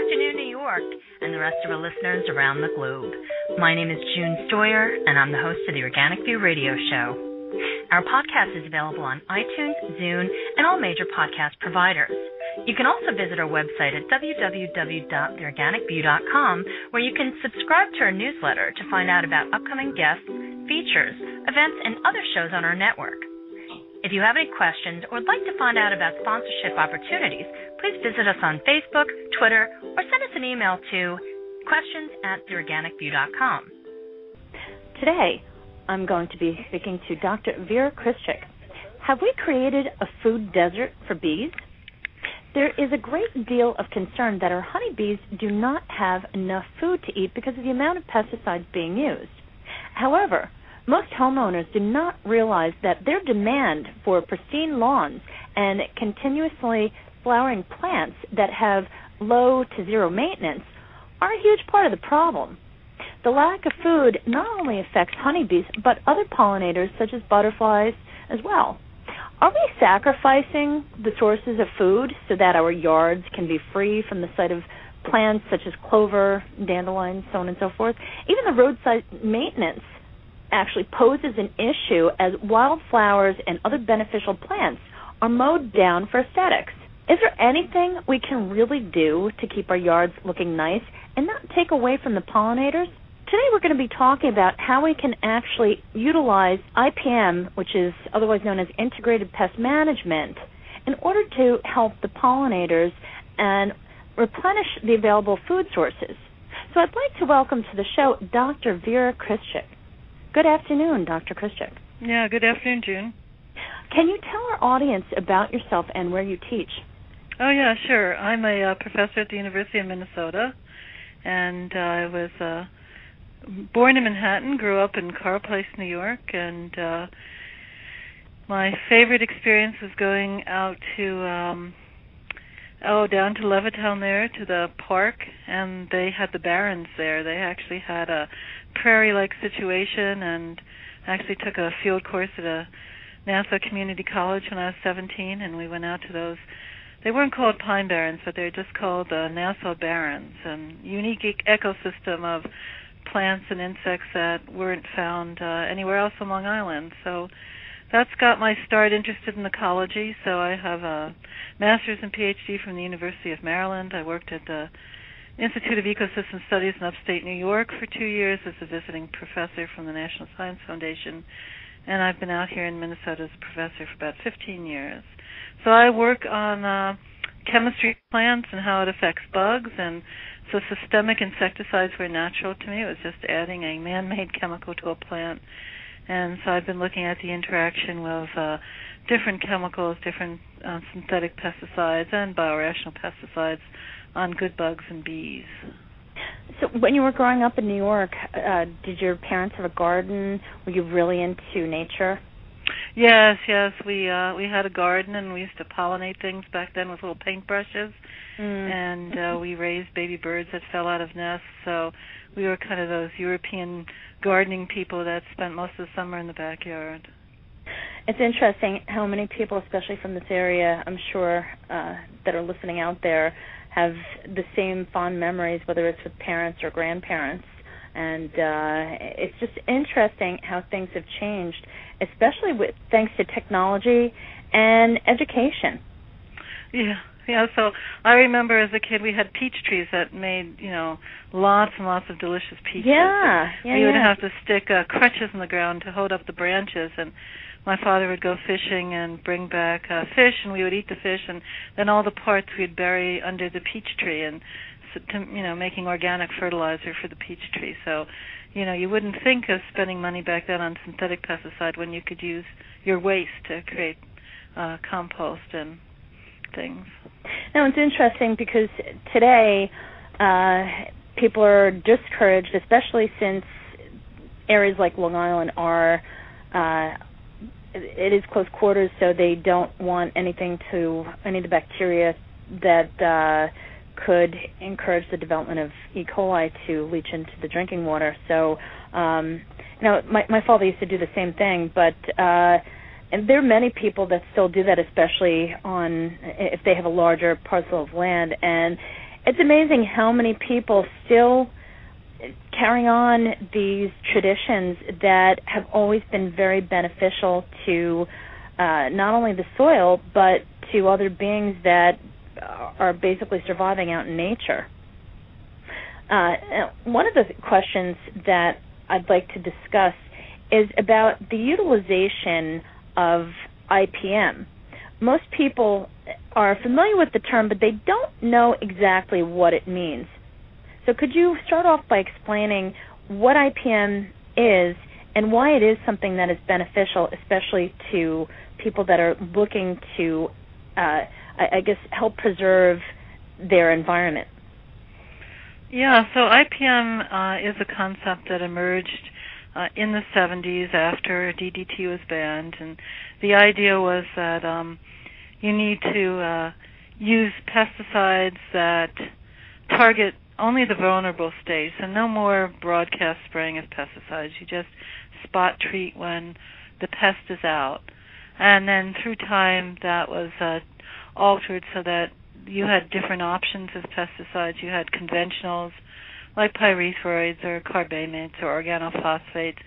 afternoon, New York, and the rest of our listeners around the globe. My name is June Stoyer, and I'm the host of the Organic View Radio Show. Our podcast is available on iTunes, Zune, and all major podcast providers. You can also visit our website at www.theorganicview.com, where you can subscribe to our newsletter to find out about upcoming guests, features, events, and other shows on our network. If you have any questions or would like to find out about sponsorship opportunities, please visit us on Facebook, Twitter, or send us an email to questions@theorganicview.com. Today, I'm going to be speaking to Dr. Vera Krischik. Have we created a food desert for bees? There is a great deal of concern that our honeybees do not have enough food to eat because of the amount of pesticides being used. However, most homeowners do not realize that their demand for pristine lawns and continuously flowering plants that have low to zero maintenance are a huge part of the problem. The lack of food not only affects honeybees, but other pollinators such as butterflies as well. Are we sacrificing the sources of food so that our yards can be free from the sight of plants such as clover, dandelions, so on and so forth? Even the roadside maintenance actually poses an issue as wildflowers and other beneficial plants are mowed down for aesthetics. Is there anything we can really do to keep our yards looking nice and not take away from the pollinators? Today we're going to be talking about how we can actually utilize IPM, which is otherwise known as Integrated Pest Management, in order to help the pollinators and replenish the available food sources. So I'd like to welcome to the show Dr. Vera Krischik. Good afternoon, Dr. Krischik. Yeah, good afternoon, June. Can you tell our audience about yourself and where you teach? Oh, yeah, sure. I'm a professor at the University of Minnesota, and I was born in Manhattan, grew up in Carle Place, New York, and my favorite experience was going out to, down to Levittown there, to the park, and they had the barrens there. They actually had a prairie-like situation, and actually took a field course at a Nassau Community College when I was 17, and we went out to those. They weren't called pine barrens, but they're just called the Nassau Barrens, and unique ecosystem of plants and insects that weren't found anywhere else on Long Island. So that's got my start interested in ecology. So I have a master's and PhD from the University of Maryland. I worked at the Institute of Ecosystem Studies in upstate New York for 2 years as a visiting professor from the National Science Foundation, and I've been out here in Minnesota as a professor for about 15 years. So I work on chemistry of plants and how it affects bugs, and so systemic insecticides were natural to me. It was just adding a man-made chemical to a plant, and so I've been looking at the interaction with different chemicals, different synthetic pesticides and biorational pesticides on good bugs and bees. So when you were growing up in New York, did your parents have a garden? Were you really into nature? Yes. We had a garden, and we used to pollinate things back then with little paintbrushes, and we raised baby birds that fell out of nests. So we were kind of those European gardening people that spent most of the summer in the backyard. It's interesting how many people, especially from this area, I'm sure, that are listening out there, have the same fond memories, whether it's with parents or grandparents. And it's just interesting how things have changed, especially thanks to technology and education. Yeah. So I remember as a kid we had peach trees that made, lots and lots of delicious peaches. Yeah. We would have to stick crutches in the ground to hold up the branches, and my father would go fishing and bring back fish, and we would eat the fish, and then all the parts we'd bury under the peach tree, and making organic fertilizer for the peach tree. So, you wouldn't think of spending money back then on synthetic pesticide when you could use your waste to create compost and things. Now, it's interesting because today people are discouraged, especially since areas like Long Island are it is close quarters, so they don't want any of the bacteria that could encourage the development of E. coli to leach into the drinking water. So, my father used to do the same thing, but and there are many people that still do that, especially if they have a larger parcel of land. And It's amazing how many people still carry on these traditions that have always been very beneficial to not only the soil, but to other beings that are basically surviving out in nature. One of the questions that I'd like to discuss is about the utilization of IPM. Most people are familiar with the term, but they don't know exactly what it means. So could you start off by explaining what IPM is and why it is something that is beneficial, especially to people that are looking to, help preserve their environment? Yeah, so IPM is a concept that emerged in the 70s after DDT was banned, and the idea was that you need to use pesticides that target only the vulnerable states, and no more broadcast spraying of pesticides. You just spot treat when the pest is out. And then through time that was altered so that you had different options of pesticides. You had conventionals like pyrethroids or carbamates or organophosphates,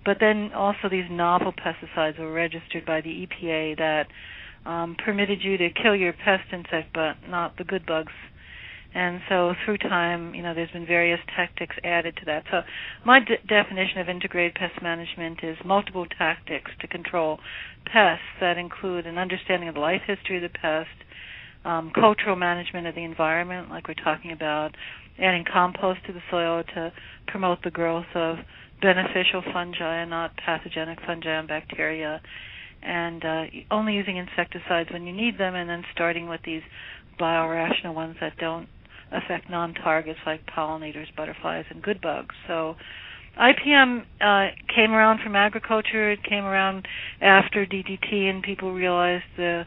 but then also these novel pesticides were registered by the EPA that permitted you to kill your pest insect but not the good bugs. And so through time, there's been various tactics added to that. So my definition of integrated pest management is multiple tactics to control pests that include an understanding of the life history of the pest, cultural management of the environment, like we're talking about, adding compost to the soil to promote the growth of beneficial fungi and not pathogenic fungi and bacteria, and only using insecticides when you need them, and then starting with these biorational ones that don't affect non-targets like pollinators, butterflies, and good bugs. So IPM came around from agriculture. It came around after DDT, and people realized the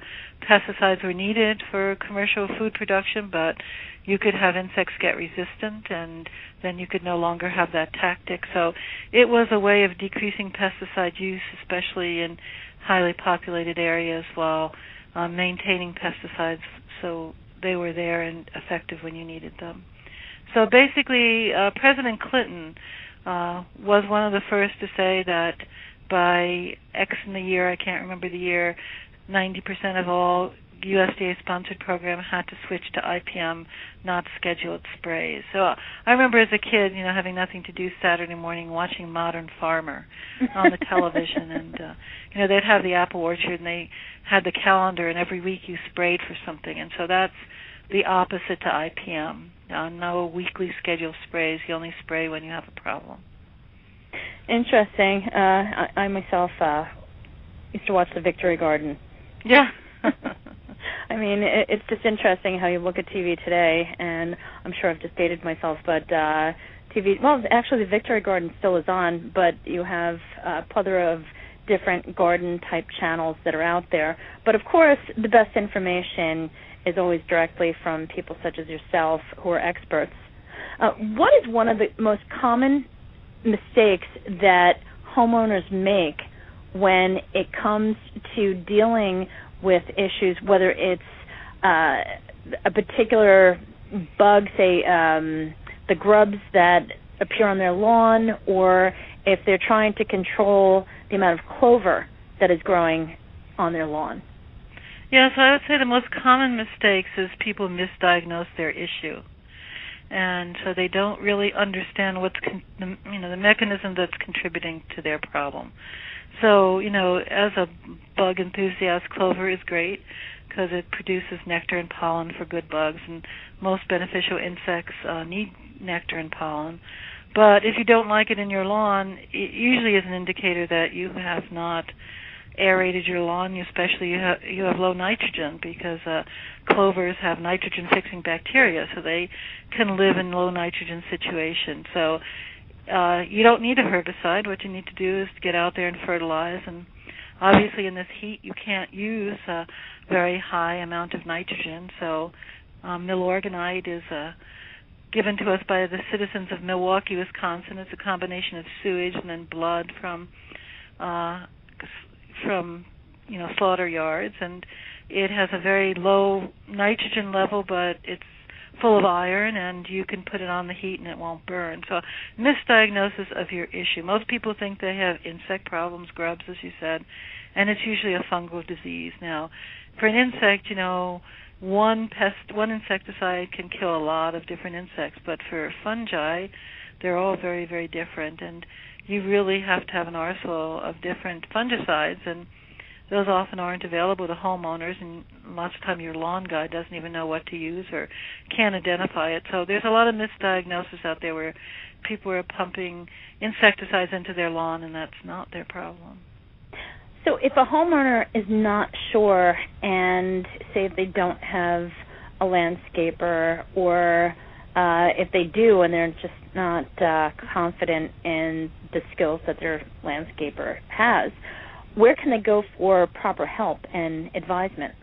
pesticides were needed for commercial food production, but you could have insects get resistant, and then you could no longer have that tactic. So it was a way of decreasing pesticide use, especially in highly populated areas, while maintaining pesticides so they were there and effective when you needed them. So basically, President Clinton was one of the first to say that by X in the year, I can't remember the year, 90% of all USDA-sponsored program had to switch to IPM, not scheduled sprays. So I remember as a kid, having nothing to do Saturday morning, watching Modern Farmer on the television, and they'd have the apple orchard, and they had the calendar, and every week you sprayed for something, and so that's the opposite to IPM. No weekly scheduled sprays. You only spray when you have a problem. Interesting. I myself used to watch the Victory Garden. Yeah. I mean, it's just interesting how you look at TV today, and I'm sure I've just dated myself, but TV, well, actually the Victory Garden still is on, but you have a plethora of different garden-type channels that are out there. But, of course, the best information is always directly from people such as yourself who are experts. What is one of the most common mistakes that homeowners make when it comes to dealing with issues, whether it's a particular bug, say the grubs that appear on their lawn, or if they're trying to control the amount of clover that is growing on their lawn? Yes, I would say the most common mistakes is people misdiagnose their issue. And so they don't really understand what's the mechanism that's contributing to their problem. So, as a bug enthusiast, clover is great because it produces nectar and pollen for good bugs, and most beneficial insects need nectar and pollen. But if you don't like it in your lawn, it usually is an indicator that you have not aerated your lawn, especially you have low nitrogen, because clovers have nitrogen-fixing bacteria, so they can live in low nitrogen situations. So you don't need a herbicide. What you need to do is to get out there and fertilize. And obviously in this heat, you can't use a very high amount of nitrogen. So milorganite is given to us by the citizens of Milwaukee, Wisconsin. It's a combination of sewage and then blood from slaughter yards, and it has a very low nitrogen level, but it's full of iron, and you can put it on the heat and it won't burn. So misdiagnosis of your issue. Most people think they have insect problems, grubs, as you said, and it's usually a fungal disease. Now, for an insect, one insecticide can kill a lot of different insects, but for fungi, they're all very, very different, and you really have to have an arsenal of different fungicides, and those often aren't available to homeowners, and lots of time your lawn guy doesn't even know what to use or can't identify it. So there's a lot of misdiagnosis out there where people are pumping insecticides into their lawn, and that's not their problem. So if a homeowner is not sure, and say if they don't have a landscaper, or if they do and they're just not confident in the skills that their landscaper has, where can they go for proper help and advisement?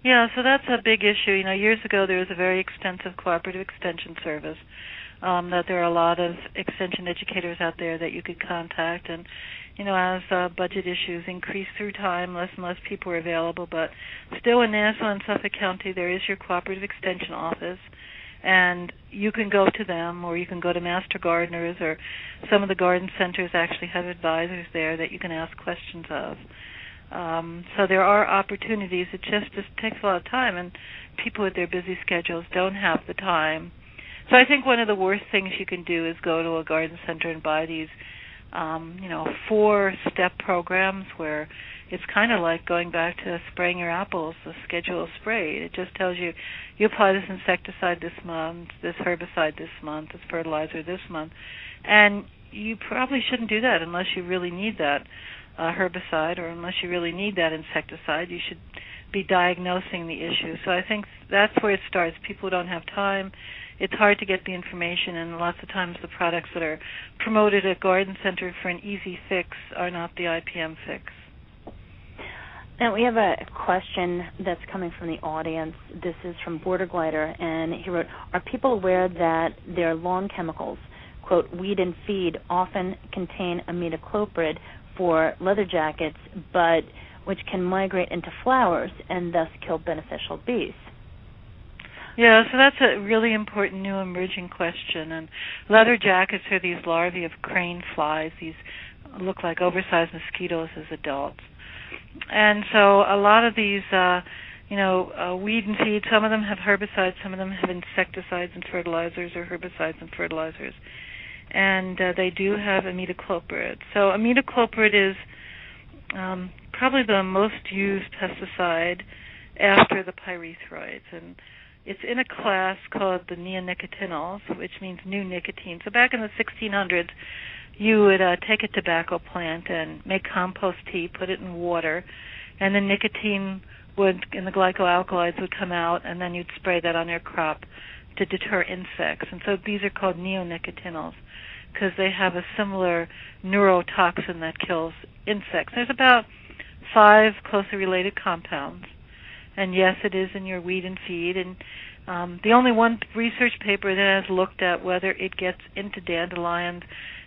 Yeah, so that's a big issue. Years ago there was a very extensive cooperative extension service that there are a lot of extension educators out there that you could contact, and as budget issues increase through time, less and less people are available, but still in Nassau and Suffolk County there is your cooperative extension office, and you can go to them, or you can go to Master Gardeners, or some of the garden centers actually have advisors there that you can ask questions of. So there are opportunities. It just takes a lot of time, and people with their busy schedules don't have the time. So I think one of the worst things you can do is go to a garden center and buy these 4-step programs where it's kind of like going back to spraying your apples, the schedule of spray. It just tells you apply this insecticide this month, this herbicide this month, this fertilizer this month. And you probably shouldn't do that unless you really need that herbicide, or unless you really need that insecticide. You should be diagnosing the issue. So I think that's where it starts. People don't have time. It's hard to get the information, and lots of times the products that are promoted at garden center for an easy fix are not the IPM fix. Now, we have a question that's coming from the audience. This is from Border Glider, and he wrote, are people aware that their lawn chemicals, quote, weed and feed, often contain imidacloprid for leather jackets, but which can migrate into flowers and thus kill beneficial bees? Yeah, so that's a really important new emerging question. And leather jackets are these larvae of crane flies. These look like oversized mosquitoes as adults. And so a lot of these, weed and feed, some of them have herbicides, some of them have insecticides and fertilizers, or herbicides and fertilizers. And they do have imidacloprid. So imidacloprid is probably the most used pesticide after the pyrethroids. And it's in a class called the Neonicotinoids, which means new nicotine. So back in the 1600s, you would take a tobacco plant and make compost tea, put it in water, and the nicotine and the glycoalkaloids would come out, and then you'd spray that on your crop to deter insects. And so these are called neonicotinoids because they have a similar neurotoxin that kills insects. There's about 5 closely related compounds. And yes, it is in your weed and feed. And the only one research paper that has looked at whether it gets into dandelions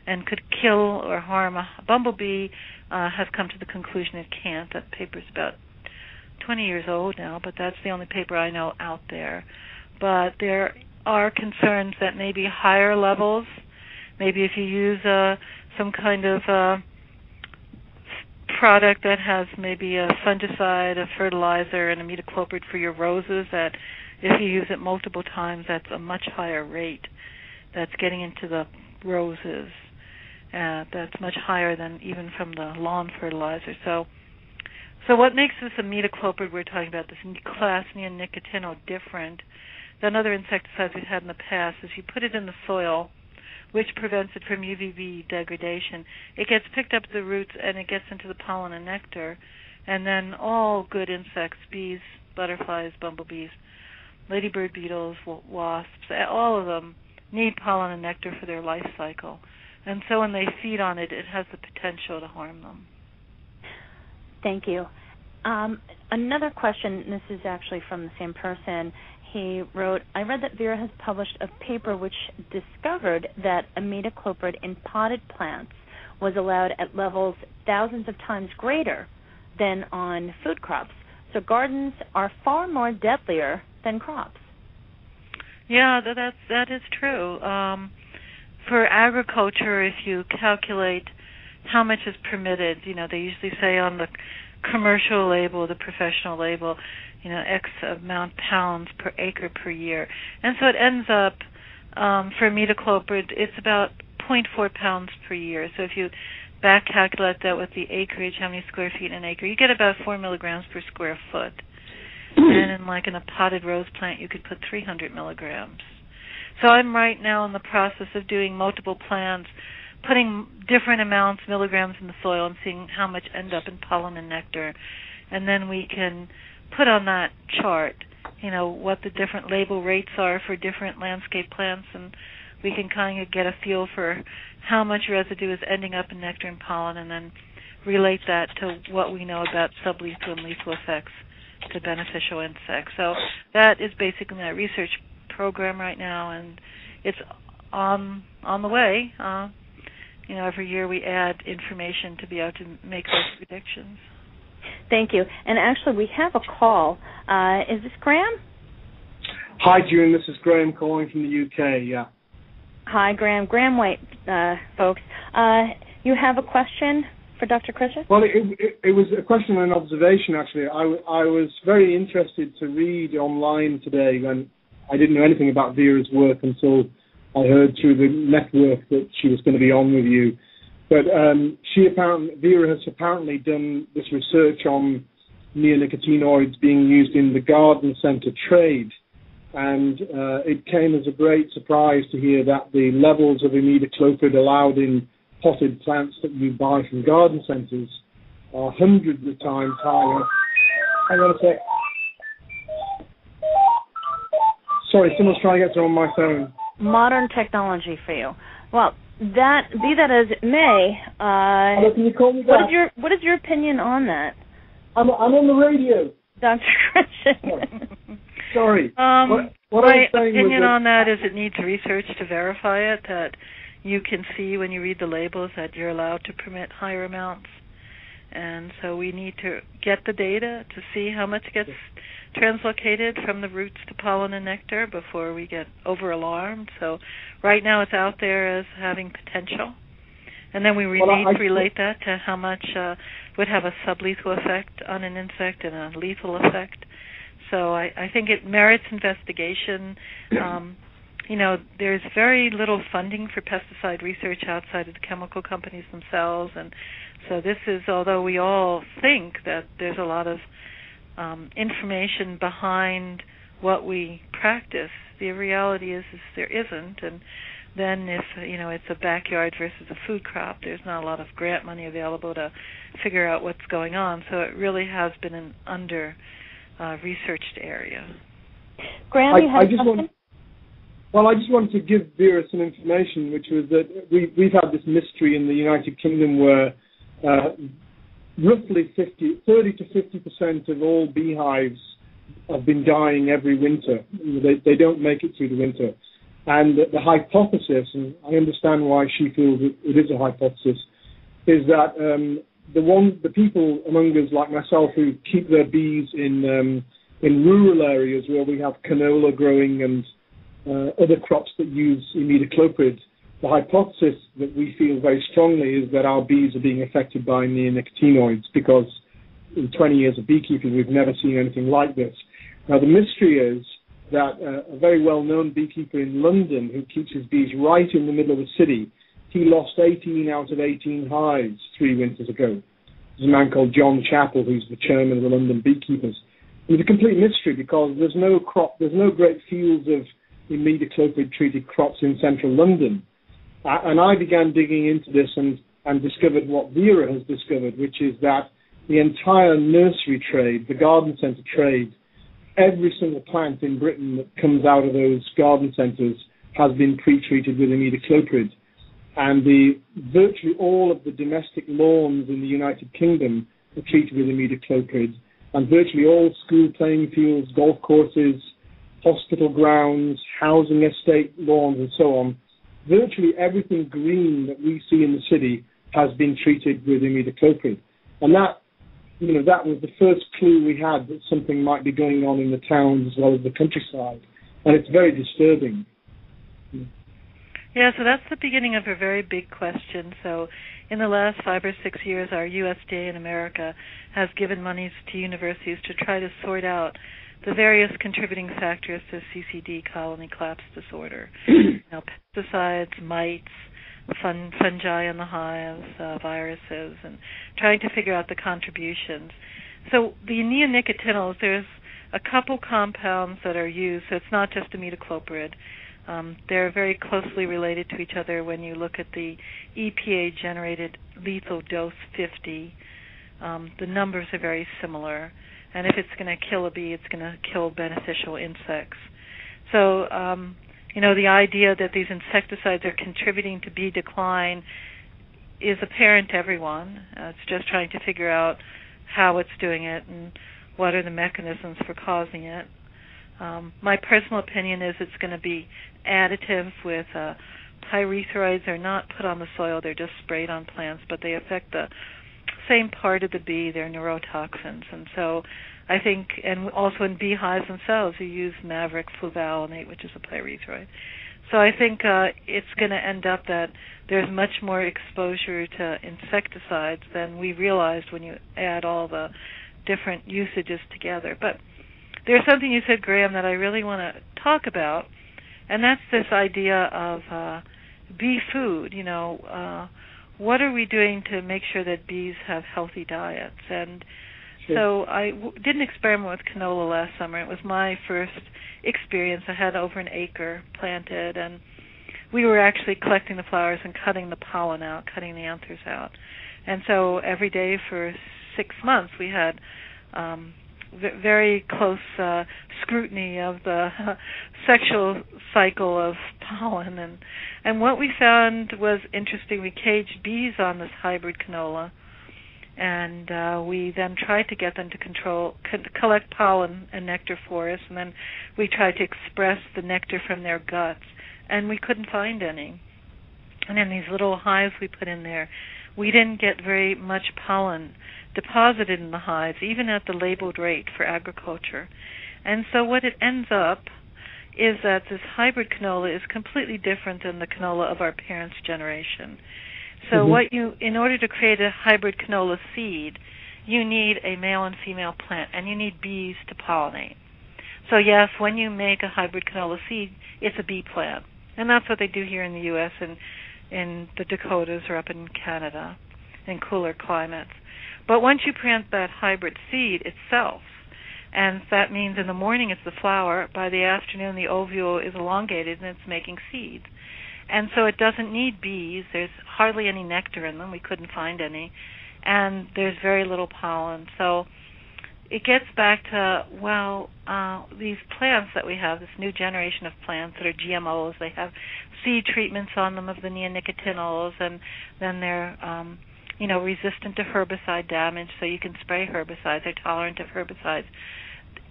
and could kill or harm a bumblebee has come to the conclusion it can't. That paper's about 20 years old now, but that's the only paper I know out there. But there are concerns that maybe higher levels, maybe if you use some kind of product that has maybe a fungicide, a fertilizer, and imidacloprid for your roses, that if you use it multiple times, that's a much higher rate that's getting into the roses. That's much higher than even from the lawn fertilizer. So what makes this imidacloprid we're talking about, this class neonicotinoid, different than other insecticides we've had in the past is you put it in the soil, which prevents it from UVB degradation. It gets picked up at the roots and it gets into the pollen and nectar, and then all good insects, bees, butterflies, bumblebees, ladybird beetles, wasps, all of them need pollen and nectar for their life cycle. And so when they feed on it, it has the potential to harm them. Thank you. Another question, and this is actually from the same person. He wrote, I read that Vera has published a paper which discovered that imidacloprid in potted plants was allowed at levels thousands of times greater than on food crops. So gardens are far more deadlier than crops. Yeah, that is true. For agriculture, if you calculate how much is permitted, they usually say on the commercial label, the professional label, X amount pounds per acre per year. And so it ends up, for imidacloprid, it's about 0.4 pounds per year. So if you back calculate that with the acreage, how many square feet in an acre, you get about 4 milligrams per square foot. And in a potted rose plant, you could put 300 milligrams. So I'm right now in the process of doing multiple plants, putting different amounts, milligrams in the soil, and seeing how much end up in pollen and nectar. And then we can put on that chart, what the different label rates are for different landscape plants, and we can kind of get a feel for how much residue is ending up in nectar and pollen, and then relate that to what we know about sublethal and lethal effects to beneficial insects. So that is basically my research program right now, and it's on the way. Every year we add information to be able to make those predictions. Thank you. And actually, we have a call. Is this Graham? Hi, June. This is Graham calling from the UK. Yeah. Hi, Graham. Graham, wait, folks. You have a question for Dr. Krischik? Well, it was a question and an observation, actually. I was very interested to read online today when I didn't know anything about Vera's work until I heard through the network that she was going to be on with you. But Vera has apparently done this research on neonicotinoids being used in the garden centre trade. And it came as a great surprise to hear that the levels of imidacloprid allowed in potted plants that you buy from garden centres are hundreds of times higher. Hang on a sec. Sorry, someone's trying to get on my phone. Modern technology for you. Well, be that as it may, Hello, can you call me back? What is your opinion on that? I'm on the radio. Dr. Krischik. Sorry. What my opinion on that is it needs research to verify it, that you can see when you read the labels that you're allowed to permit higher amounts. And so we need to get the data to see how much gets translocated from the roots to pollen and nectar before we get over-alarmed. So right now it's out there as having potential. And then we need to relate that to how much would have a sublethal effect on an insect and a lethal effect. So I think it merits investigation. There's very little funding for pesticide research outside of the chemical companies themselves. And so this is, although we all think that there's a lot of information behind what we practice, the reality is there isn't. And then if, it's a backyard versus a food crop, there's not a lot of grant money available to figure out what's going on. So it really has been an under-researched area. Graham, you have a question? I just wanted to give Vera some information, which was that we've had this mystery in the United Kingdom where roughly 30 to 50% of all beehives have been dying every winter. They don't make it through the winter. And the hypothesis, and I understand why she feels it is a hypothesis, is that the people among us like myself who keep their bees in rural areas where we have canola growing and other crops that use imidacloprid, the hypothesis that we feel very strongly is that our bees are being affected by neonicotinoids because in 20 years of beekeeping we've never seen anything like this. Now the mystery is that a very well-known beekeeper in London who keeps his bees right in the middle of the city, he lost 18 out of 18 hives 3 winters ago. There's a man called John Chappell who's the chairman of the London beekeepers. It was a complete mystery because there's no great fields of imidacloprid-treated crops in central London. And I began digging into this and discovered what Vera has discovered, which is that the entire nursery trade, the garden centre trade, every single plant in Britain that comes out of those garden centres has been pre-treated with imidacloprid. And virtually all of the domestic lawns in the United Kingdom are treated with imidacloprid. And virtually all school playing fields, golf courses, hospital grounds, housing estate lawns and so on, virtually everything green that we see in the city has been treated with imidacloprid. And that was the first clue we had that something might be going on in the towns as well as the countryside. And it's very disturbing. Yeah, so that's the beginning of a very big question. So in the last 5 or 6 years, our USDA in America has given monies to universities to try to sort out the various contributing factors to CCD, colony collapse disorder. Pesticides, mites, fungi in the hives, viruses, and trying to figure out the contributions. So the neonicotinoids, there's a couple compounds that are used, so it's not just imidacloprid. They're very closely related to each other when you look at the EPA-generated lethal dose 50. The numbers are very similar, and if it's going to kill a bee, it's going to kill beneficial insects. So, the idea that these insecticides are contributing to bee decline is apparent to everyone. It's just trying to figure out how it's doing it and what are the mechanisms for causing it. My personal opinion is it's going to be additive with pyrethroids are not put on the soil, they're just sprayed on plants, but they affect the same part of the bee, they're neurotoxins. And so I think, and also in beehives themselves, you use maverick fluvalinate, which is a pyrethroid. So I think it's going to end up that there's much more exposure to insecticides than we realized when you add all the different usages together. But there's something you said, Graham, that I really want to talk about, and that's this idea of bee food. What are we doing to make sure that bees have healthy diets? And so I did an experiment with canola last summer. It was my first experience. I had over an acre planted, and we were actually collecting the flowers and cutting the pollen out, cutting the anthers out. And so every day for 6 months we had very close scrutiny of the sexual cycle of pollen. And what we found was interesting. We caged bees on this hybrid canola, and we then tried to get them to collect pollen and nectar for us, and then we tried to express the nectar from their guts, and we couldn't find any. And in these little hives we put in there, we didn't get very much pollen deposited in the hives, even at the labeled rate for agriculture. And so what it ends up is that this hybrid canola is completely different than the canola of our parents' generation. So in order to create a hybrid canola seed, you need a male and female plant, and you need bees to pollinate. So yes, when you make a hybrid canola seed, it's a bee plant. And that's what they do here in the U.S. and in the Dakotas or up in Canada in cooler climates. But once you plant that hybrid seed itself, and that means in the morning it's the flower, by the afternoon the ovule is elongated and it's making seeds. And so it doesn't need bees. There's hardly any nectar in them. We couldn't find any. And there's very little pollen. So it gets back to, these plants that we have, this new generation of plants that are GMOs, they have seed treatments on them of the neonicotinoids, and then they're resistant to herbicide damage, so you can spray herbicides. They're tolerant of herbicides.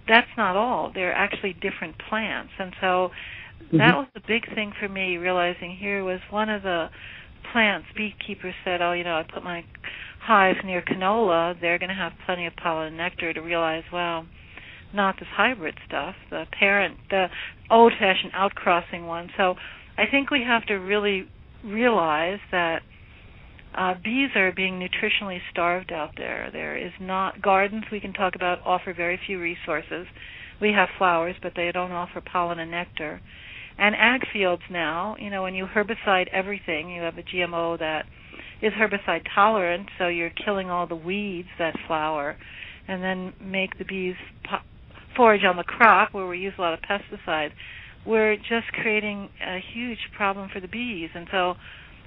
That's not all. They're actually different plants. And so that was the big thing for me, realizing here was one of the plants. Beekeepers said, I put my hives near canola, they're going to have plenty of pollen and nectar, to realize, not this hybrid stuff, the old-fashioned outcrossing one. So I think we have to really realize that bees are being nutritionally starved out there. There is not gardens we can talk about offer very few resources. We have flowers, but they don't offer pollen and nectar. And ag fields now, when you herbicide everything, you have a GMO that is herbicide tolerant, so you're killing all the weeds that flower, and then make the bees forage on the crop where we use a lot of pesticides. We're just creating a huge problem for the bees. And so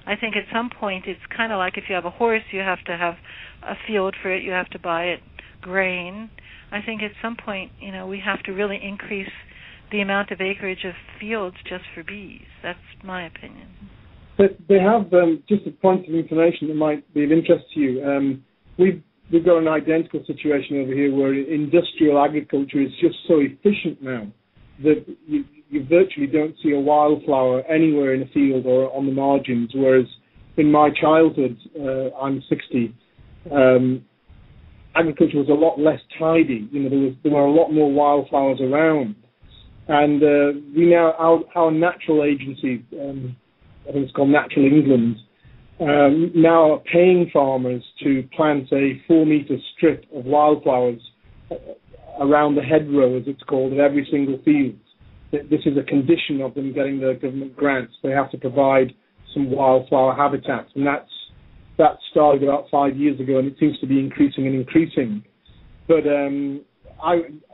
I think at some point it's kind of like if you have a horse, you have to have a field for it, you have to buy it grain. I think at some point, we have to really increase the amount of acreage of fields just for bees. That's my opinion. But they have, just a point of information that might be of interest to you. We've got an identical situation over here where industrial agriculture is just so efficient now that you virtually don't see a wildflower anywhere in a field or on the margins, whereas in my childhood, I'm 60, agriculture was a lot less tidy. There were a lot more wildflowers around. And we now, our natural agency, I think it's called Natural England, now are paying farmers to plant a 4-meter strip of wildflowers around the hedgerow, as it's called, of every single field. This is a condition of them getting their government grants. They have to provide some wildflower habitats, and that started about 5 years ago, and it seems to be increasing and increasing. But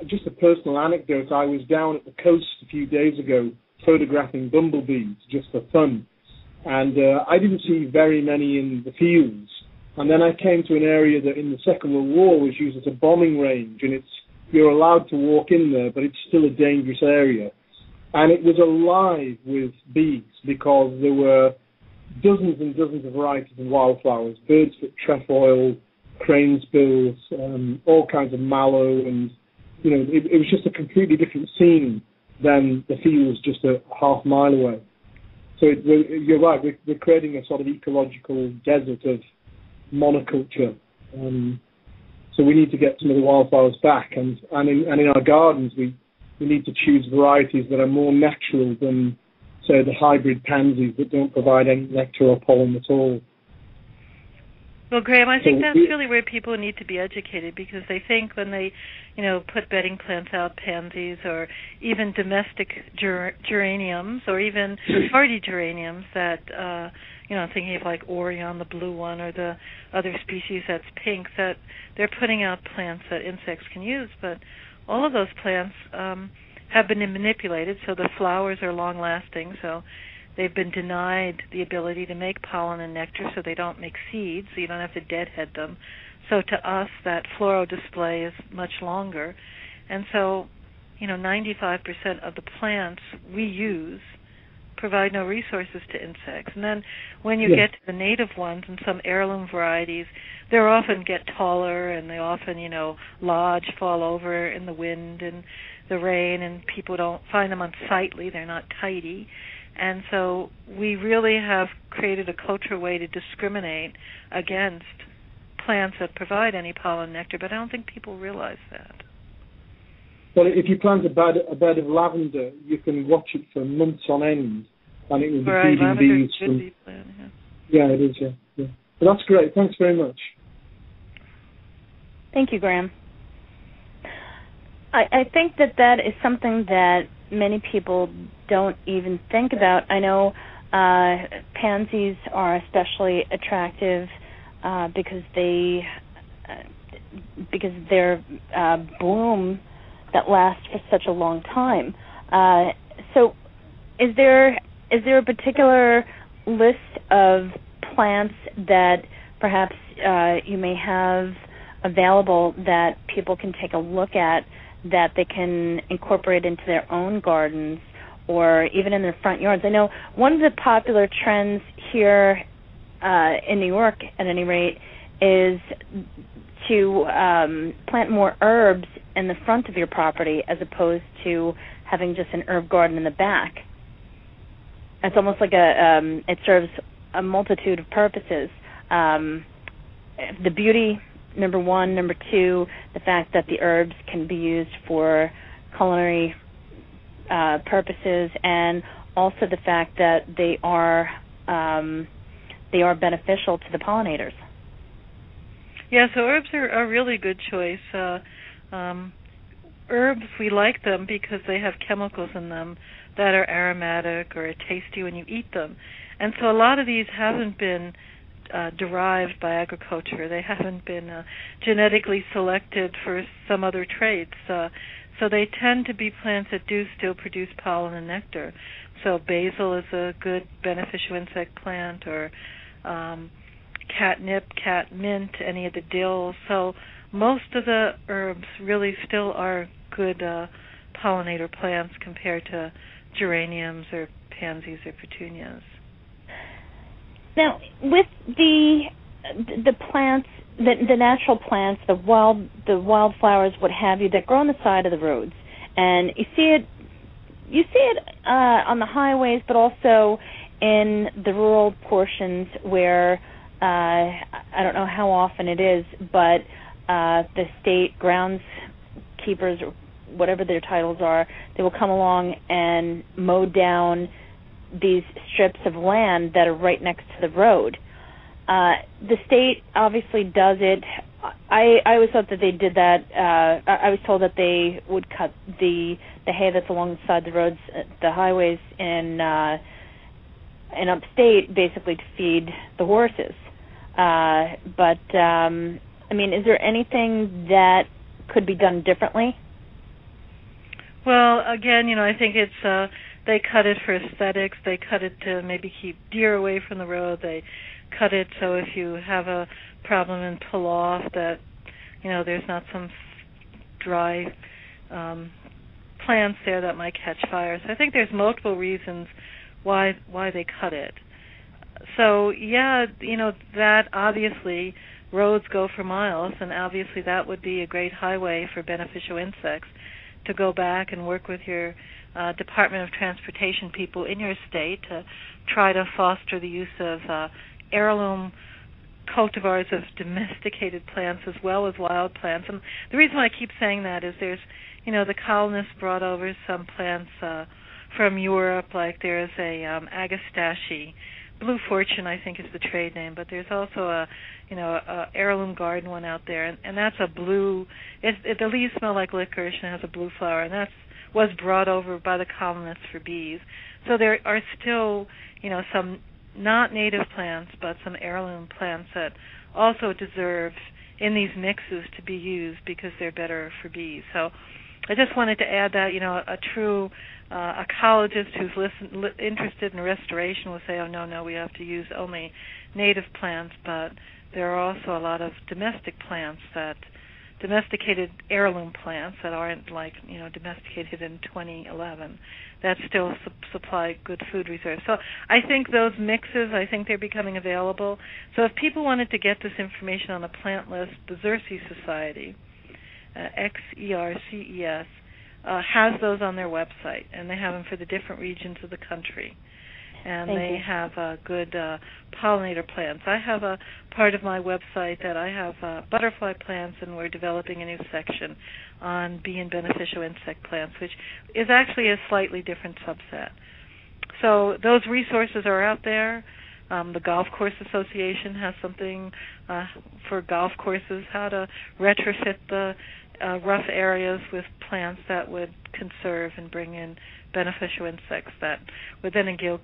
just a personal anecdote, I was down at the coast a few days ago photographing bumblebees just for fun, and I didn't see very many in the fields. And then I came to an area that in the Second World War was used as a bombing range, and you're allowed to walk in there, but it's still a dangerous area. And it was alive with bees because there were dozens and dozens of varieties of wildflowers, birdsfoot trefoil, cranesbills, all kinds of mallow, and it was just a completely different scene than the fields just a half mile away. So you're right, we're creating a sort of ecological desert of monoculture. So we need to get some of the wildflowers back, and in our gardens we need to choose varieties that are more natural than, say, the hybrid pansies that don't provide any nectar or pollen at all. Well, Graham, I think that's really where people need to be educated, because they think when they, put bedding plants out, pansies, or even domestic geraniums, or even hardy geraniums that, thinking of like Orion, the blue one, or the other species that's pink, that they're putting out plants that insects can use. But all of those plants have been manipulated, so the flowers are long-lasting, so they've been denied the ability to make pollen and nectar, so they don't make seeds, so you don't have to deadhead them. So to us, that floral display is much longer. And so, 95% of the plants we use provide no resources to insects. And then when you get to the native ones and some heirloom varieties, they often get taller, and they often, lodge, fall over in the wind and the rain, and people don't find them unsightly. They're not tidy. And so we really have created a cultural way to discriminate against plants that provide any pollen nectar, but I don't think people realize that. Well, if you plant a bed of lavender, you can watch it for months on end, and it will be feeding bees from... Yeah, it is, yeah. But that's great. Thanks very much. Thank you, Graham. I think that is something that many people don't even think about. I know pansies are especially attractive because they're bloom that lasts for such a long time. So is there a particular list of plants that perhaps you may have available that people can take a look at, that they can incorporate into their own gardens or even in their front yards? I know one of the popular trends here in New York, at any rate, is to plant more herbs in the front of your property as opposed to having just an herb garden in the back. It's almost like it serves a multitude of purposes. The beauty, number one. Number two, the fact that the herbs can be used for culinary purposes, and also the fact that they are beneficial to the pollinators. Yeah, so herbs are a really good choice. Herbs, we like them because they have chemicals in them that are aromatic or tasty when you eat them. And so a lot of these haven't been derived by agriculture. They haven't been genetically selected for some other traits. So they tend to be plants that do still produce pollen and nectar. So basil is a good beneficial insect plant, or catnip, catmint, any of the dills. So most of the herbs really still are good pollinator plants compared to geraniums or pansies or petunias. Now, with the plants, the natural plants, the wildflowers, what have you, that grow on the side of the roads, and you see it on the highways, but also in the rural portions where I don't know how often it is, but the state groundskeepers whatever their titles are, they will come along and mow down these strips of land that are right next to the road. The state obviously does it. I always thought that they did that. I was told that they would cut the hay that's alongside the roads, the highways in upstate, basically to feed the horses. But I mean, is there anything that could be done differently? Well, again, I think it's they cut it for aesthetics. They cut it to maybe keep deer away from the road. They cut it so if you have a problem and pull off that, there's not some dry plants there that might catch fire. So I think there's multiple reasons why they cut it. So, yeah, that obviously roads go for miles, and obviously that would be a great highway for beneficial insects to go back and work with your Department of Transportation people in your state to try to foster the use of heirloom cultivars of domesticated plants as well as wild plants. And the reason why I keep saying that is there's, the colonists brought over some plants from Europe, like there's a agastache. Blue Fortune, I think, is the trade name, but there's also a heirloom garden one out there, and that's a blue. The leaves smell like licorice and has a blue flower, and was brought over by the colonists for bees. So there are still, some not native plants, but some heirloom plants that also deserve in these mixes to be used because they're better for bees. So I just wanted to add that, a true ecologist who's interested in restoration will say, oh, no, we have to use only native plants, but there are also a lot of domesticated heirloom plants that aren't like, domesticated in 2011 that still supply good food reserves. So I think those mixes, they're becoming available. So if people wanted to get this information on the plant list, the Xerces Society, XERCES, has those on their website, and they have them for the different regions of the country. And they have good pollinator plants. I have a part of my website that I have butterfly plants, and we're developing a new section on bee and beneficial insect plants, which is actually a slightly different subset. So those resources are out there. The Golf Course Association has something for golf courses, how to retrofit the rough areas with plants that would conserve and bring in beneficial insects that would then again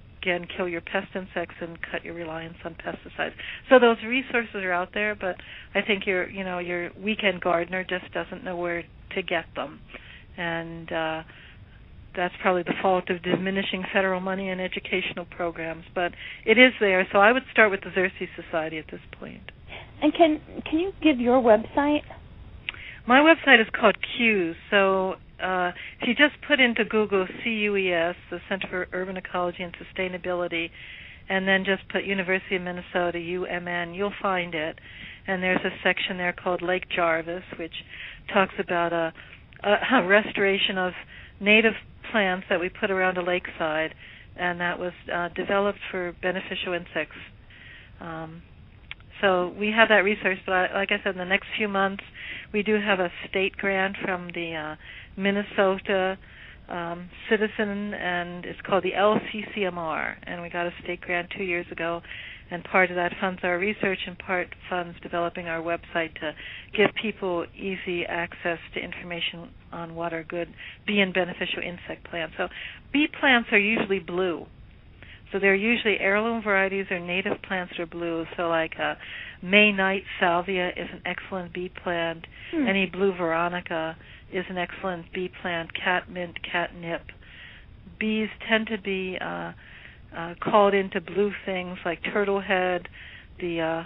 kill your pest insects and cut your reliance on pesticides. So those resources are out there, but I think your weekend gardener just doesn't know where to get them. And that's probably the fault of diminishing federal money in educational programs, but it is there. So I would start with the Xerces Society at this point. And can you give your website? My website is called CUES. So if you just put into Google CUES, the Center for Urban Ecology and Sustainability, and then just put University of Minnesota, UMN, you'll find it. And there's a section there called Lake Jarvis, which talks about a restoration of native plants that we put around a lakeside, and that was developed for beneficial insects. So we have that resource, but like I said, in the next few months, we do have a state grant from the Minnesota Citizen, and it's called the LCCMR, and we got a state grant 2 years ago, and part of that funds our research and part funds developing our website to give people easy access to information on what are good bee and beneficial insect plants. So bee plants are usually blue. So they're usually heirloom varieties or native plants that are blue. So like May Night Salvia is an excellent bee plant. Any blue Veronica is an excellent bee plant. Catmint, catnip. Bees tend to be called into blue things like turtlehead. The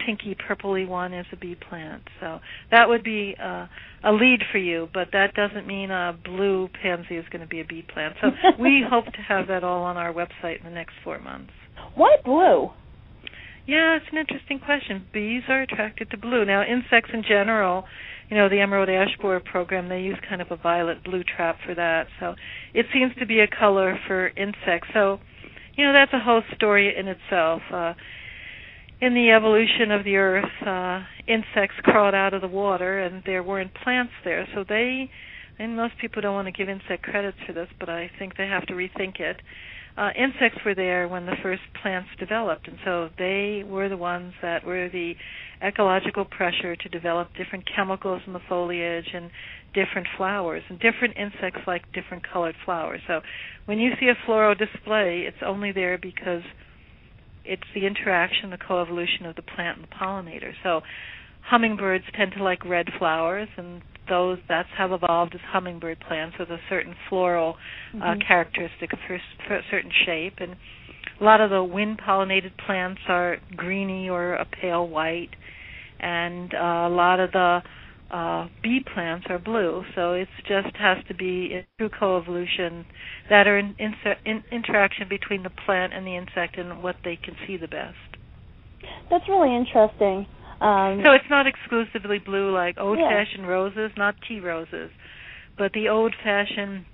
pinky purpley one is a bee plant. So that would be a lead for you, but that doesn't mean a blue pansy is going to be a bee plant. So we hope to have that all on our website in the next 4 months. Why blue? Yeah, it's an interesting question. Bees are attracted to blue. Now, insects in general, the emerald ash borer program, they use kind of a violet-blue trap for that. So it seems to be a color for insects. So, that's a whole story in itself. In the evolution of the earth, insects crawled out of the water, and there weren't plants there. So they, and most people don't want to give insect credits for this, but I think they have to rethink it. Insects were there when the first plants developed, and so they were the ones that were the ecological pressure to develop different chemicals in the foliage and different flowers. And different insects like different colored flowers. So when you see a floral display, it's only there because it's the interaction, the coevolution of the plant and the pollinator. So hummingbirds tend to like red flowers, and that's have evolved as hummingbird plants with a certain floral characteristic for a certain shape. And a lot of the wind-pollinated plants are greeny or a pale white, and a lot of the bee plants are blue. So it just has to be a true coevolution that are in interaction between the plant and the insect and what they can see the best. That's really interesting. So it's not exclusively blue like old-fashioned roses, not tea roses, but the old-fashioned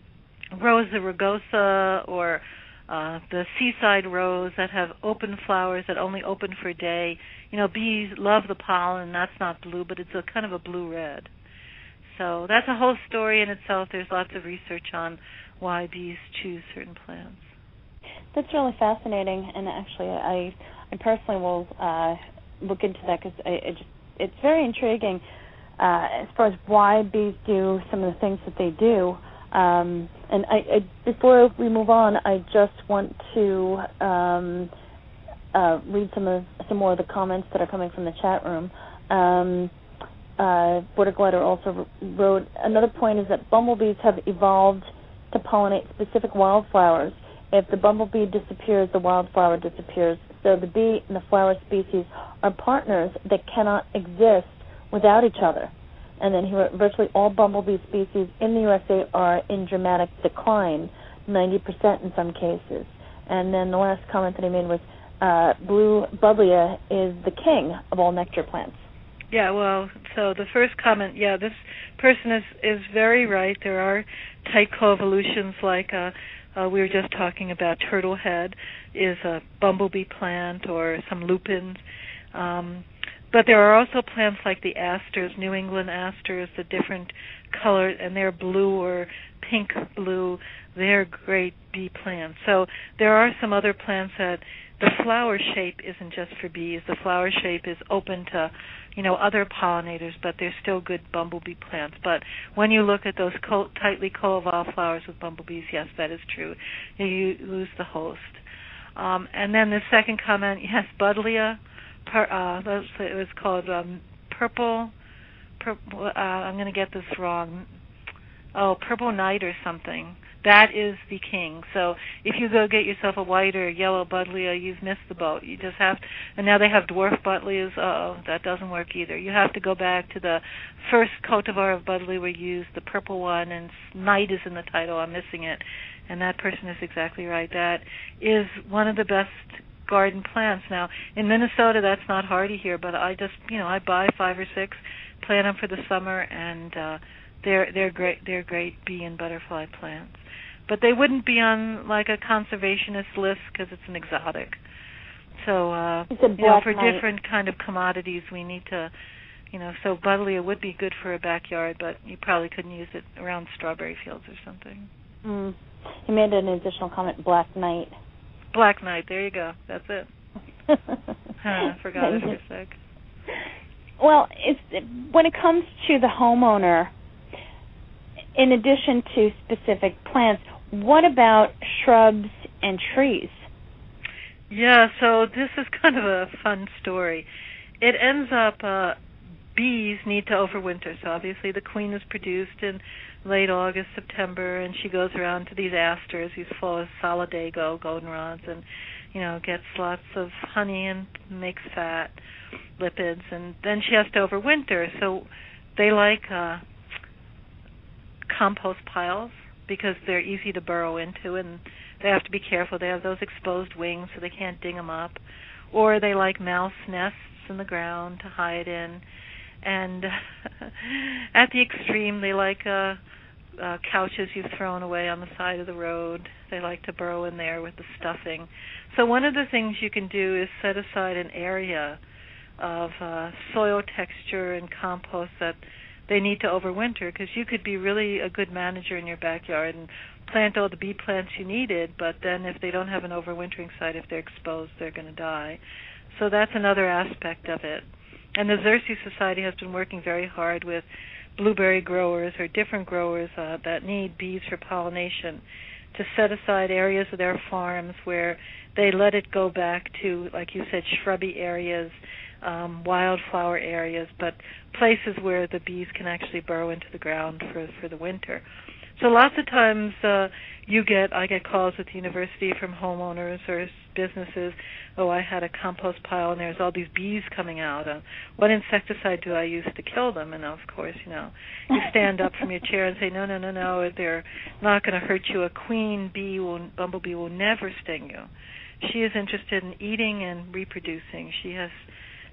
Rosa rugosa or the seaside rose that have open flowers that only open for a day. Bees love the pollen. That's not blue, but it's a kind of a blue-red. So that's a whole story in itself. There's lots of research on why bees choose certain plants. That's really fascinating, and actually I personally will look into that because it's very intriguing as far as why bees do some of the things that they do. And I before we move on, I just want to read some more of the comments that are coming from the chat room. Border Glider also wrote, another point is that bumblebees have evolved to pollinate specific wildflowers. If the bumblebee disappears, the wildflower disappears. So the bee and the flower species are partners that cannot exist without each other. And then he wrote, virtually all bumblebee species in the USA are in dramatic decline, 90% in some cases. And then the last comment that he made was, blue buddleia is the king of all nectar plants. Yeah, well, so the first comment, this person is very right. There are tight coevolutions like we were just talking about turtle head is a bumblebee plant or some lupins. But there are also plants like the asters, New England asters, the different colors, and they're blue or pink blue. They're great bee plants. So there are some other plants that the flower shape isn't just for bees. The flower shape is open to, other pollinators, but they're still good bumblebee plants. But when you look at those tightly co-evolved flowers with bumblebees, yes, that is true. You lose the host. And then the second comment, yes, buddleia. It was called purple. I'm going to get this wrong. Purple night or something. That is the king. So if you go get yourself a white or yellow buddleia, you've missed the boat. You just have, and now they have dwarf buddleias. That doesn't work either. You have to go back to the first cultivar of buddleia we used, the purple one, and night is in the title. I'm missing it, and that person is exactly right. That is one of the best garden plants. Now in Minnesota, that's not hardy here, but I just, I buy 5 or 6, plant them for the summer, and they're great. They're great bee and butterfly plants. But they wouldn't be on like a conservationist list because it's an exotic. So, for different kind of commodities, we need to, so buddleia would be good for a backyard, but you probably couldn't use it around strawberry fields or something. He made an additional comment, black knight. Black knight, there you go. That's it. I forgot it for a sec. Well, when it comes to the homeowner, in addition to specific plants, what about shrubs and trees? Yeah, so this is kind of a fun story. It ends up bees need to overwinter. So obviously the queen is produced in late August, September, and she goes around to these asters, these full of solidago, goldenrods, and gets lots of honey and makes fat, lipids, and then she has to overwinter. So they like compost piles because they're easy to burrow into, and they have to be careful. They have those exposed wings, so they can't ding them up. Or they like mouse nests in the ground to hide in. And at the extreme, they like couches you've thrown away on the side of the road. They like to burrow in there with the stuffing. So one of the things you can do is set aside an area of soil texture and compost that they need to overwinter, because you could be really a good manager in your backyard and plant all the bee plants you needed, but then if they don't have an overwintering site, if they're exposed, they're going to die. So that's another aspect of it. And the Xerces Society has been working very hard with blueberry growers or different growers that need bees for pollination to set aside areas of their farms where they let it go back to, like you said, shrubby areas, wildflower areas, but places where the bees can actually burrow into the ground for the winter. So lots of times I get calls at the university from homeowners or businesses, oh, I had a compost pile and there's all these bees coming out. What insecticide do I use to kill them? And of course, you stand up from your chair and say, no, they're not going to hurt you. A queen bumblebee will never sting you. She is interested in eating and reproducing. She has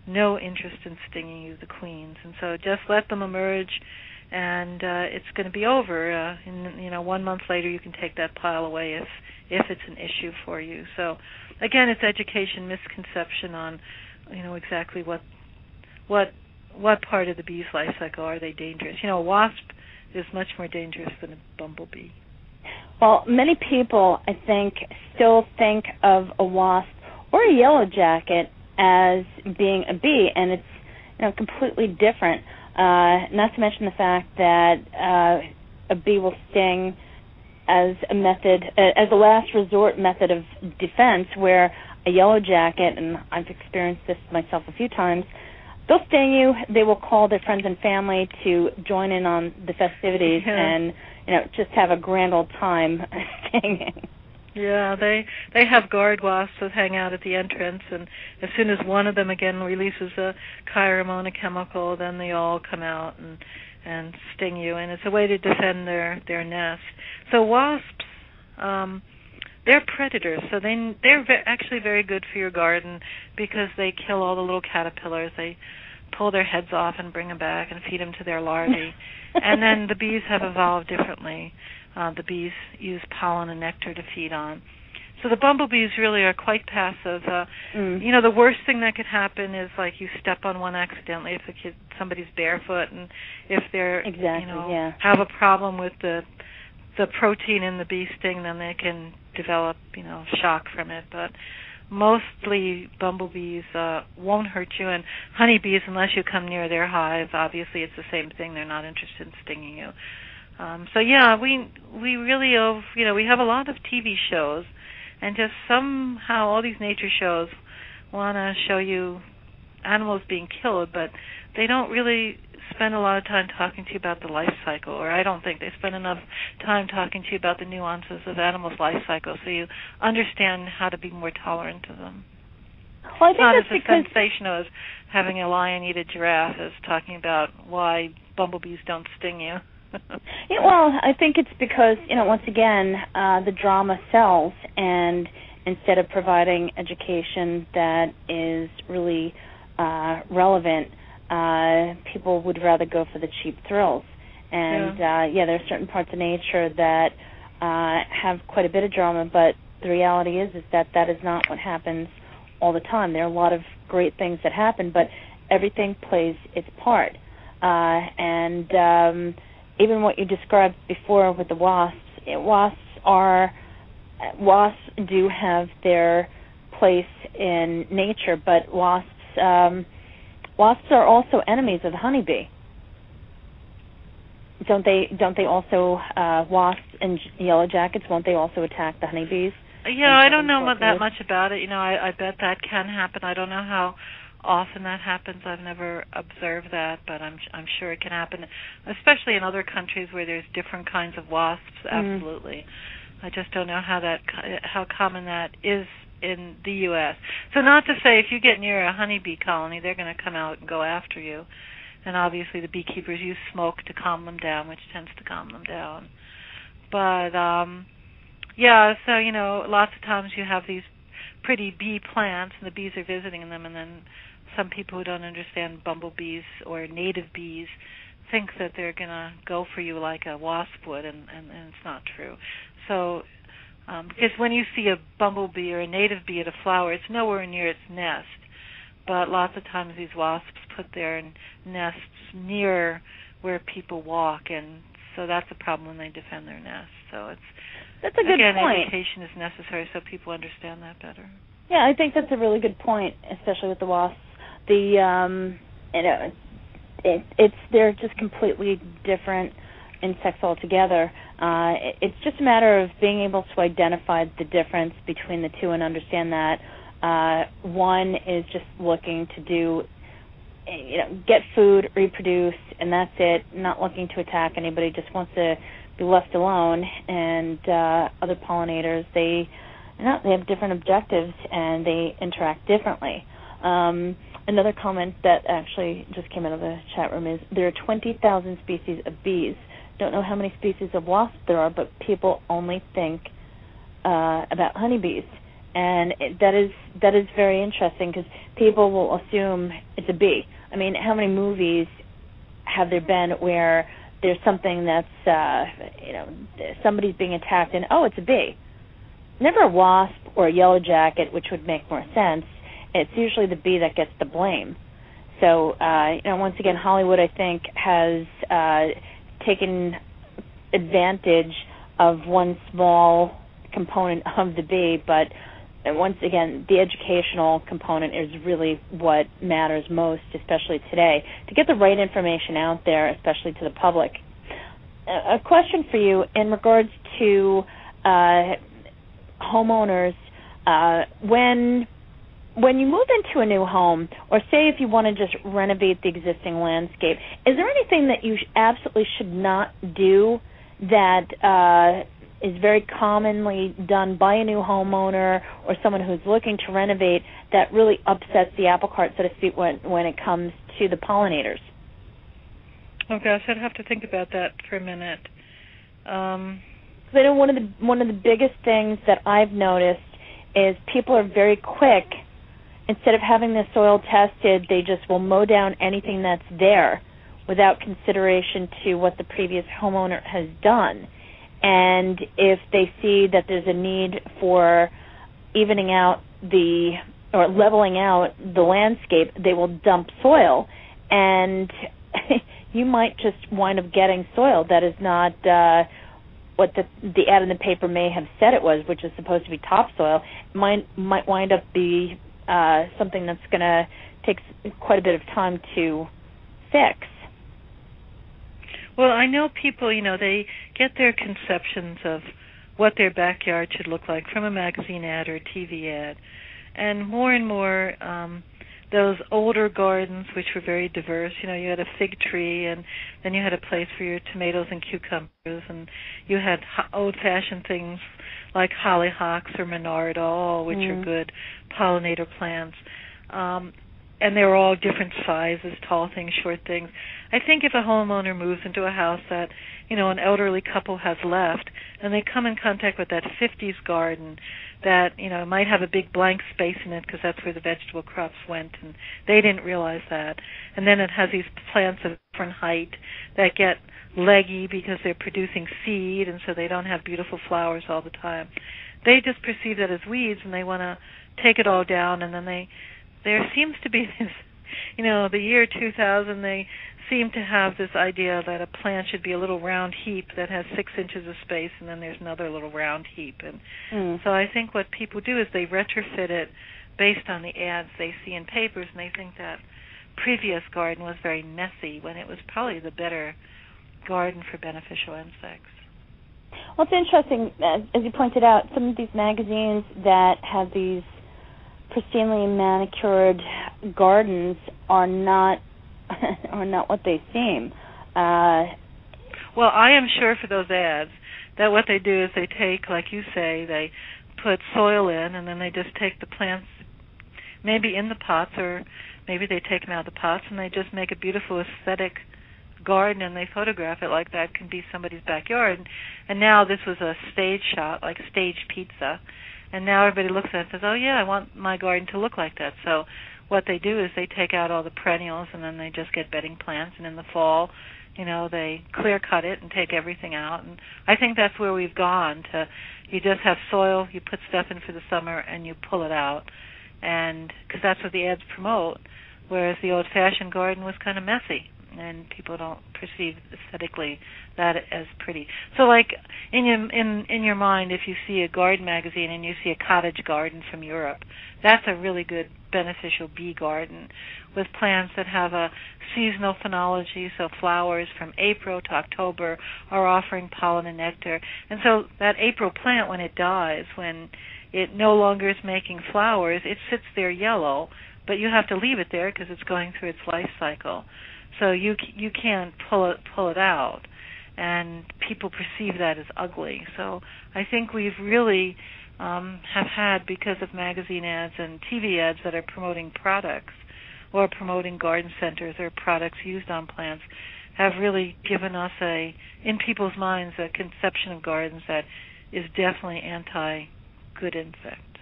no interest in stinging you, the queens. And so just let them emerge, and it's going to be over. 1 month later, you can take that pile away if it's an issue for you. So, again, it's education, misconception on, exactly what part of the bee's life cycle are they dangerous. A wasp is much more dangerous than a bumblebee. Well, many people, I think, still think of a wasp or a yellow jacket as being a bee, and it's completely different. Not to mention the fact that a bee will sting as a method, as a last resort method of defense, where a yellow jacket, and I've experienced this myself a few times, they'll sting you. They will call their friends and family to join in on the festivities and just have a grand old time stinging. Yeah, they have guard wasps that hang out at the entrance, and as soon as one of them again releases a pheromone, a chemical, then they all come out and sting you, and it's a way to defend their nest. So wasps, they're predators, so they're actually very good for your garden because they kill all the little caterpillars. They pull their heads off and bring them back and feed them to their larvae. And then the bees have evolved differently. The bees use pollen and nectar to feed on. So the bumblebees really are quite passive. The worst thing that could happen is like you step on one accidentally if somebody's barefoot, and if they're have a problem with the protein in the bee sting, then they can develop shock from it. But mostly bumblebees won't hurt you, and honeybees, unless you come near their hive, obviously it's the same thing. They're not interested in stinging you. We really we have a lot of TV shows, and just somehow all these nature shows want to show you animals being killed, but they don't really spend a lot of time talking to you about the life cycle, or I don't think they spend enough time talking to you about the nuances of animals' life cycle, so you understand how to be more tolerant to them. Well, I think it's not that's as a sensation as having a lion eat a giraffe as talking about why bumblebees don't sting you. Well, I think it's because, once again, the drama sells, and instead of providing education that is really relevant, people would rather go for the cheap thrills. And, there are certain parts of nature that have quite a bit of drama, but the reality is that is not what happens all the time. There are a lot of great things that happen, but everything plays its part. Even what you described before with the wasps, wasps do have their place in nature, but wasps are also enemies of the honeybee. Don't they also wasps and yellow jackets? Won't they also attack the honeybees? Yeah, I don't know that much about it. I bet that can happen. I don't know how often that happens. I've never observed that, but I'm sure it can happen, especially in other countries where there's different kinds of wasps. Absolutely. I just don't know how common that is in the U.S. So not to say if you get near a honeybee colony, they're going to come out and go after you. And obviously the beekeepers use smoke to calm them down, which tends to calm them down. But so lots of times you have these pretty bee plants, and the bees are visiting them, and then some people who don't understand bumblebees or native bees think that they're going to go for you like a wasp would, and it's not true. So, because when you see a bumblebee or a native bee at a flower, it's nowhere near its nest. But lots of times these wasps put their nests near where people walk, and so that's a problem when they defend their nests. So that's a good point. Education is necessary so people understand that better. Yeah, I think that's a really good point, especially with the wasps. They're just completely different insects altogether. It's just a matter of being able to identify the difference between the two and understand that one is just looking to do, get food, reproduce, and that's it. Not looking to attack anybody. Just wants to be left alone. And other pollinators, they have different objectives and they interact differently. Another comment that actually just came out of the chat room is there are 20,000 species of bees. Don't know how many species of wasps there are, but people only think about honeybees. And that is very interesting because people will assume it's a bee. I mean, how many movies have there been where there's something that's, somebody's being attacked and, oh, it's a bee. Never a wasp or a yellow jacket, which would make more sense. It's usually the bee that gets the blame. So, once again, Hollywood, I think, has taken advantage of one small component of the bee, but once again, the educational component is really what matters most, especially today, to get the right information out there, especially to the public. A question for you in regards to homeowners, when you move into a new home, or say if you want to just renovate the existing landscape, is there anything that you absolutely should not do that is very commonly done by a new homeowner or someone who's looking to renovate that really upsets the apple cart, so to speak, when it comes to the pollinators? Oh gosh, I'd have to think about that for a minute. I know one of the biggest things that I've noticed is people are very quick. Instead of having the soil tested, they just will mow down anything that's there without consideration to what the previous homeowner has done. And if they see that there's a need for evening out or leveling out the landscape, they will dump soil. And you might just wind up getting soil that is not what the ad in the paper may have said it was, which is supposed to be topsoil. Might wind up be something that's going to take quite a bit of time to fix. Well, I know people, they get their conceptions of what their backyard should look like from a magazine ad or a TV ad. And more, those older gardens, which were very diverse, you had a fig tree, and then you had a place for your tomatoes and cucumbers, and you had old-fashioned things like hollyhocks or monardal, which are good pollinator plants. And they were all different sizes, tall things, short things. I think if a homeowner moves into a house that, an elderly couple has left, and they come in contact with that 50s garden that, might have a big blank space in it because that's where the vegetable crops went, and they didn't realize that. And then it has these plants of different height that get leggy because they're producing seed, and so they don't have beautiful flowers all the time. They just perceive that as weeds, and they want to take it all down, and then there seems to be this, the year 2000, they seem to have this idea that a plant should be a little round heap that has 6 inches of space, and then there's another little round heap. And so I think what people do is they retrofit it based on the ads they see in papers, and they think that previous garden was very messy when it was probably the better garden for beneficial insects. Well, it's interesting, as you pointed out, some of these magazines that have these pristinely manicured gardens are not what they seem. Well, I am sure for those ads that what they do is they take, like you say, they put soil in, and then they just take the plants maybe in the pots, or maybe they take them out of the pots, and they just make a beautiful aesthetic garden, and they photograph it like that can be somebody's backyard. And now this was a stage shot, like stage pizza. And now everybody looks at it and says, oh, yeah, I want my garden to look like that. So what they do is they take out all the perennials, and then they just get bedding plants. And in the fall, they clear-cut it and take everything out. And I think that's where we've gone to. You just have soil, you put stuff in for the summer, and you pull it out. And because that's what the ads promote, whereas the old-fashioned garden was kind of messy. and people don't perceive aesthetically that as pretty. So, like in your mind, if you see a garden magazine and you see a cottage garden from Europe, that's a really good beneficial bee garden with plants that have a seasonal phenology, so flowers from April to October are offering pollen and nectar. And so that April plant, when it dies, when it no longer is making flowers, it sits there yellow, but you have to leave it there because it's going through its life cycle. So you can't pull it out, and people perceive that as ugly. So I think we've really have had, because of magazine ads and TV ads that are promoting products or promoting garden centers or products used on plants, have really given us in people's minds a conception of gardens that is definitely anti-good insect.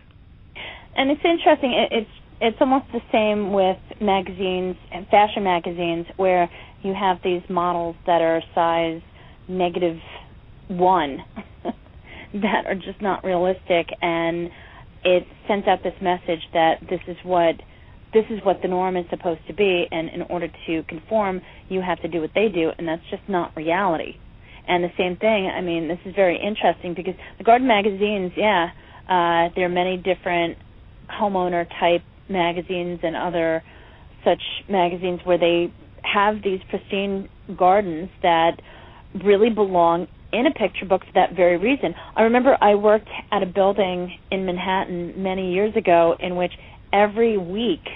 And it's interesting. It's almost the same with magazines and fashion magazines, where you have these models that are size -1 that are just not realistic, and it sends out this message that this is what the norm is supposed to be, and in order to conform, you have to do what they do, and that's just not reality. And the same thing, I mean, this is very interesting because the garden magazines, there are many different homeowner-type magazines and other such magazines where they have these pristine gardens that really belong in a picture book for that very reason. I remember I worked at a building in Manhattan many years ago in which every week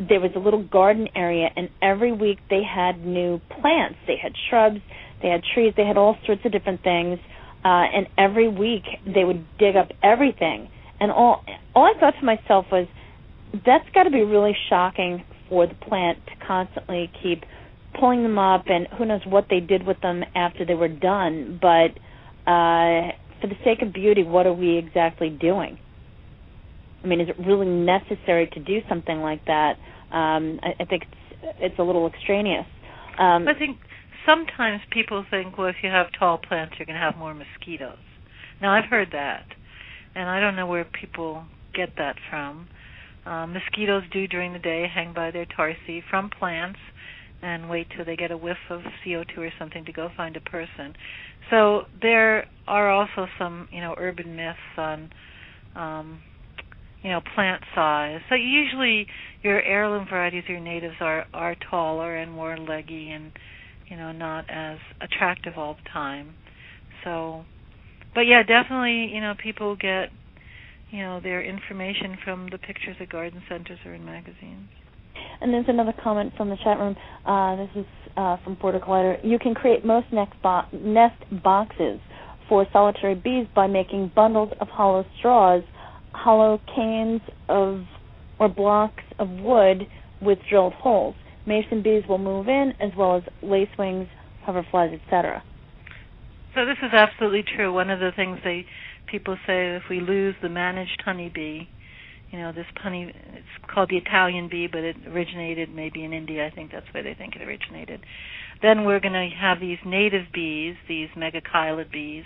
there was a little garden area, and every week they had new plants. They had shrubs, they had trees, they had all sorts of different things, and every week they would dig up everything. And all I thought to myself was, that's got to be really shocking for the plant to constantly keep pulling them up, and who knows what they did with them after they were done. But for the sake of beauty, what are we exactly doing? I mean, is it really necessary to do something like that? I think it's a little extraneous. I think sometimes people think, well, if you have tall plants, you're going to have more mosquitoes. Now, I've heard that, and I don't know where people get that from. Mosquitoes do during the day hang by their tarsi from plants and wait till they get a whiff of CO2 or something to go find a person. So there are also some, urban myths on, plant size. So usually your heirloom varieties, your natives are taller and more leggy and, not as attractive all the time. So, but yeah, definitely, people get their information from the pictures at garden centers or in magazines. And there's another comment from the chat room. This is from Porter Collider. You can create most nest boxes for solitary bees by making bundles of hollow straws, hollow canes or blocks of wood with drilled holes. Mason bees will move in, as well as lacewings, hoverflies, etc. So this is absolutely true. One of the things people say, if we lose the managed honeybee, this honey, it's called the Italian bee, but it originated maybe in India. I think that's where they think it originated. Then we're going to have these native bees, these megachilid bees.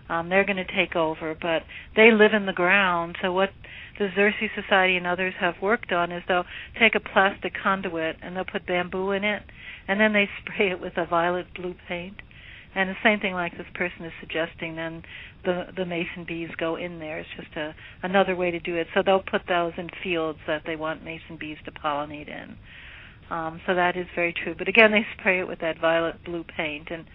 They're going to take over, but they live in the ground. So what the Xerces Society and others have worked on is they'll take a plastic conduit and they'll put bamboo in it, and then they spray it with a violet blue paint. And the same thing like this person is suggesting, then the mason bees go in there. It's just another way to do it. So they'll put those in fields that they want mason bees to pollinate in. So that is very true. But again, they spray it with that violet blue paint. And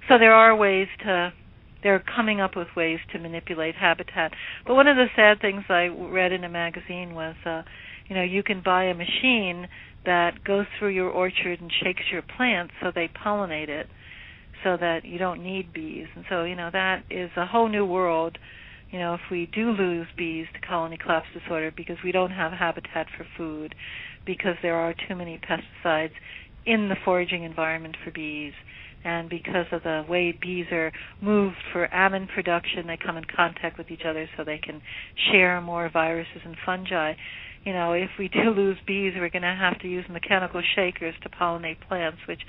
so they're coming up with ways to manipulate habitat. But one of the sad things I read in a magazine was, you can buy a machine that goes through your orchard and shakes your plants so they pollinate it, so that you don't need bees. And so, that is a whole new world, if we do lose bees to colony collapse disorder because we don't have habitat for food, because there are too many pesticides in the foraging environment for bees, and because of the way bees are moved for almond production, they come in contact with each other so they can share more viruses and fungi. If we do lose bees, we're going to have to use mechanical shakers to pollinate plants, which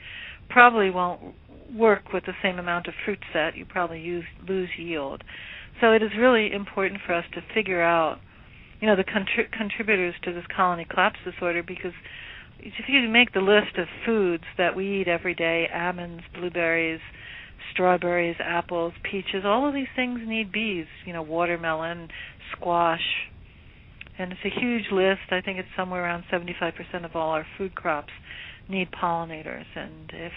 probably won't work with the same amount of fruit set. You probably lose yield. So it is really important for us to figure out, the contributors to this colony collapse disorder, because if you make the list of foods that we eat every day, almonds, blueberries, strawberries, apples, peaches, all of these things need bees, watermelon, squash. And it's a huge list. I think it's somewhere around 75% of all our food crops need pollinators. And if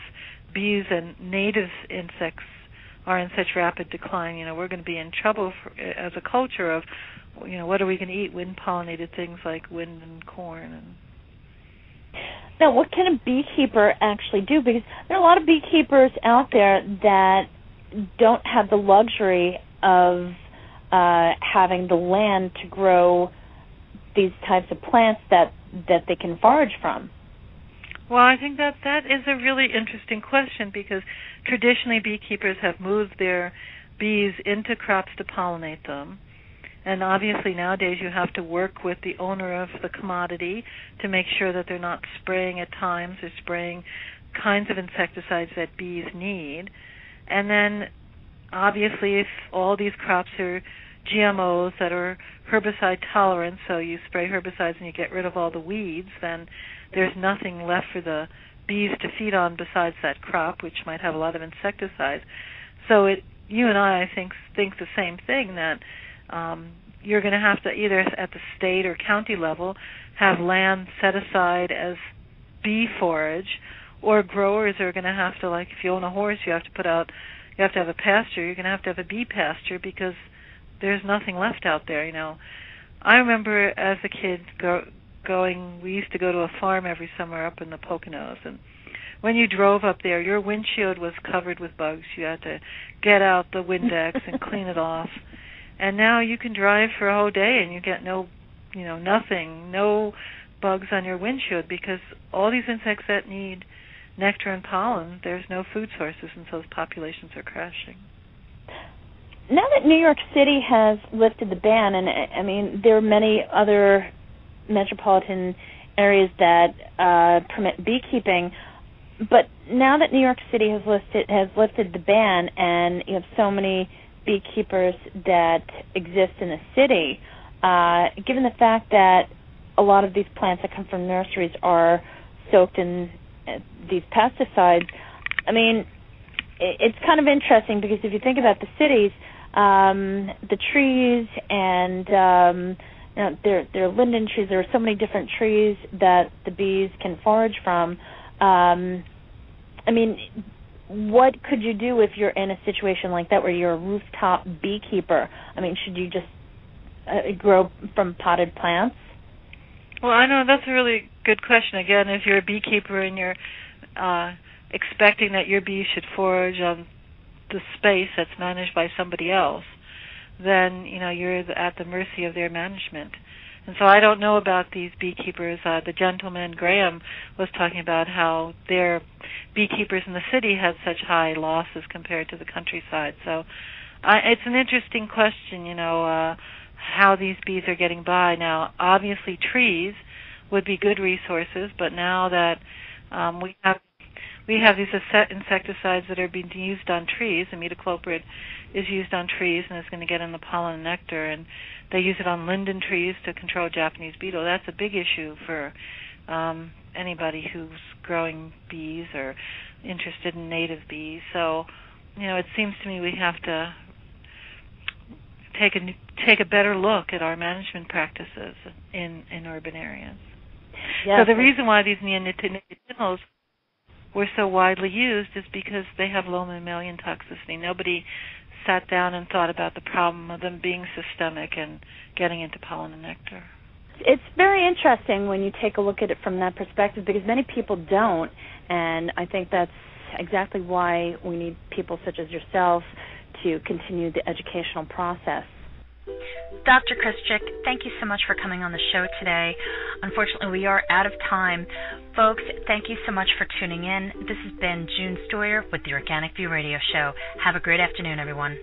bees and native insects are in such rapid decline, we're going to be in trouble as a culture of, what are we going to eat? Wind-pollinated things like wind and corn. And now, what can a beekeeper actually do? Because there are a lot of beekeepers out there that don't have the luxury of having the land to grow these types of plants that they can forage from. Well, I think that is a really interesting question, because traditionally beekeepers have moved their bees into crops to pollinate them. And obviously nowadays you have to work with the owner of the commodity to make sure that they're not spraying at times or spraying kinds of insecticides that bees need. And then obviously if all these crops are GMOs that are herbicide tolerant, so you spray herbicides and you get rid of all the weeds, then there's nothing left for the bees to feed on besides that crop, which might have a lot of insecticides. So you and I think the same thing, that you're going to have to either at the state or county level have land set aside as bee forage, or growers are going to have to, like if you own a horse, you have to have a pasture. You're going to have a bee pasture, because there's nothing left out there. I remember as a kid we used to go to a farm every summer up in the Poconos, and when you drove up there, your windshield was covered with bugs. You had to get out the Windex and clean it off. And now you can drive for a whole day and you get nothing, no bugs on your windshield, because all these insects that need nectar and pollen, there's no food sources, and so those populations are crashing. Now that New York City has lifted the ban, and I mean there are many other metropolitan areas that permit beekeeping, but now that New York City has lifted the ban, and you have so many beekeepers that exist in the city, given the fact that a lot of these plants that come from nurseries are soaked in these pesticides, I mean, it's kind of interesting, because if you think about the cities, the trees and there are linden trees. There are so many different trees that the bees can forage from. I mean, what could you do if you're in a situation like that where you're a rooftop beekeeper? I mean, should you just grow from potted plants? Well, I know that's a really good question. Again, if you're a beekeeper and you're expecting that your bees should forage on the space that's managed by somebody else, then you're at the mercy of their management. And so I don't know about these beekeepers. The gentleman Graham was talking about how their beekeepers in the city had such high losses compared to the countryside. So it's an interesting question, how these bees are getting by. Now, obviously trees would be good resources, but now that we have these insecticides that are being used on trees, imidacloprid is used on trees and is going to get in the pollen and nectar, and they use it on linden trees to control Japanese beetle. That's a big issue for anybody who's growing bees or interested in native bees. So, it seems to me we have to take a better look at our management practices in urban areas. Yes. So the reason why these neonicotinoids were so widely used is because they have low mammalian toxicity. Nobody sat down and thought about the problem of them being systemic and getting into pollen and nectar. It's very interesting when you take a look at it from that perspective, because many people don't, and I think that's exactly why we need people such as yourself to continue the educational process. Dr. Krischik, thank you so much for coming on the show today. Unfortunately, we are out of time. Folks, thank you so much for tuning in. This has been June Stoyer with the Organic View Radio Show. Have a great afternoon, everyone.